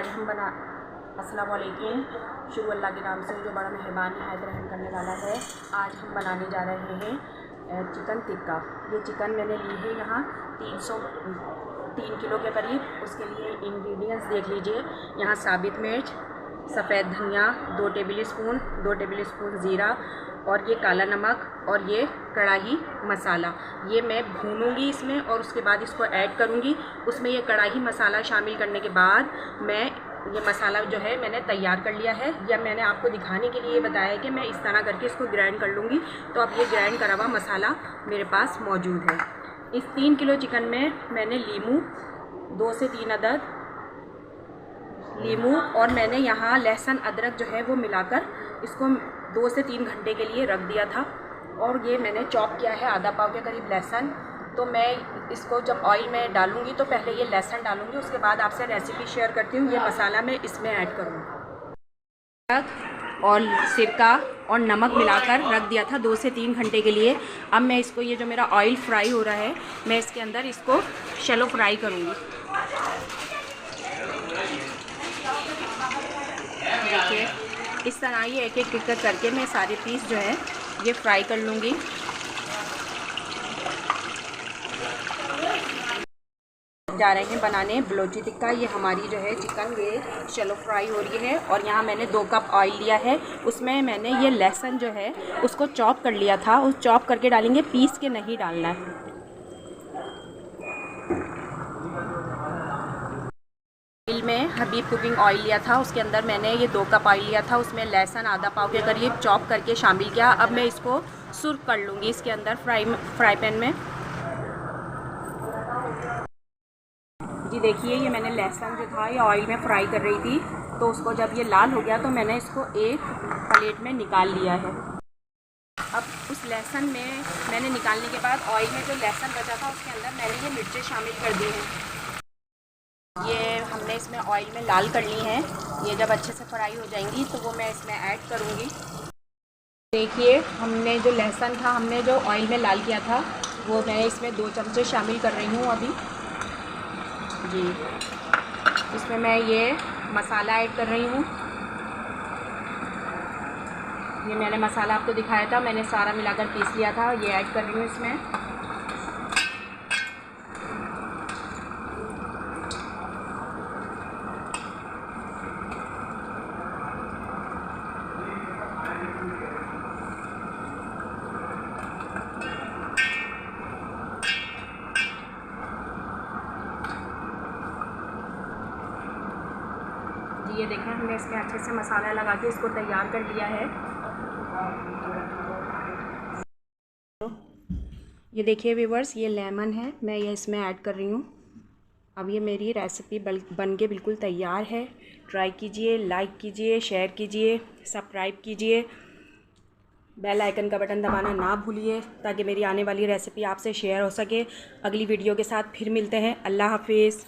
आज हम अस्सलाम वालेकुम। शुरू अल्लाह के नाम से जो बड़ा मेहरबान निहायत रहम करने वाला है। आज हम बनाने जा रहे हैं चिकन टिक्का। ये चिकन मैंने ली है यहाँ 3 किलो के करीब। उसके लिए इंग्रेडिएंट्स देख लीजिए। यहाँ साबित मिर्च, सफ़ेद धनिया 2 टेबल स्पून ज़ीरा और ये काला नमक और ये कढ़ाई मसाला। ये मैं भूनूंगी इसमें और उसके बाद इसको ऐड करूंगी। उसमें ये कढ़ाई मसाला शामिल करने के बाद मैं ये मसाला जो है मैंने तैयार कर लिया है, या मैंने आपको दिखाने के लिए बताया है कि मैं इस तरह करके इसको ग्राइंड कर लूँगी। तो अब ये ग्राइंड करा हुआ मसाला मेरे पास मौजूद है। इस 3 किलो चिकन में मैंने लीमू 2 से 3 अदद लीमू और मैंने यहाँ लहसुन अदरक जो है वो मिलाकर इसको 2 से 3 घंटे के लिए रख दिया था। और ये मैंने चॉप किया है आधा पाव के करीब लहसुन। तो मैं इसको जब ऑयल में डालूँगी तो पहले ये लहसुन डालूँगी, उसके बाद आपसे रेसिपी शेयर करती हूँ। ये मसाला मैं इसमें ऐड करूँगी और सिरका और नमक मिलाकर रख दिया था 2 से 3 घंटे के लिए। अब मैं इसको, ये जो मेरा ऑयल फ्राई हो रहा है, मैं इसके अंदर इसको शैलो फ्राई करूँगी। देखिए इस तरह ये एक एक करके मैं सारे पीस जो है ये फ्राई कर लूँगी। जा रहे हैं बनाने बलोची टिक्का। ये हमारी जो है चिकन ये शैलो फ्राई हो रही है और यहाँ मैंने 2 कप ऑयल लिया है। उसमें मैंने ये लहसुन जो है उसको चॉप कर लिया था, उस चॉप करके डालेंगे, पीस के नहीं डालना है। ऑयल में हबीब कुकिंग ऑयल लिया था, उसके अंदर मैंने ये 2 कप ऑयल लिया था। उसमें लहसुन आधा पाव के करीब चॉप करके शामिल किया। अब मैं इसको सुर्ख कर लूँगी इसके अंदर फ्राई पैन में। जी देखिए ये मैंने लहसुन जो था ये ऑयल में फ्राई कर रही थी, तो उसको जब ये लाल हो गया तो मैंने इसको एक प्लेट में निकाल लिया है। अब उस लहसुन में मैंने निकालने के बाद ऑयल में जो लहसुन बचा था उसके अंदर मैंने ये मिर्चें शामिल कर दी हैं। ये हमने इसमें ऑयल में लाल कर ली हैं। ये जब अच्छे से फ्राई हो जाएंगी तो वो मैं इसमें ऐड करूँगी। देखिए हमने जो लहसुन था हमने जो ऑयल में लाल किया था वो मैं इसमें 2 चमचे शामिल कर रही हूँ अभी जी। इसमें मैं ये मसाला ऐड कर रही हूँ। ये मैंने मसाला आपको दिखाया था, मैंने सारा मिलाकर पीस लिया था, ये ऐड कर रही हूँ इसमें। ये देखें हमने इसमें अच्छे से मसाला लगा के इसको तैयार कर लिया है। ये देखिए व्यूअर्स, ये लेमन है, मैं ये इसमें ऐड कर रही हूँ। अब ये मेरी रेसिपी बन के बिल्कुल तैयार है। ट्राई कीजिए, लाइक कीजिए, शेयर कीजिए, सब्सक्राइब कीजिए, बेल आइकन का बटन दबाना ना भूलिए ताकि मेरी आने वाली रेसिपी आपसे शेयर हो सके। अगली वीडियो के साथ फिर मिलते हैं। अल्लाह हाफिज़।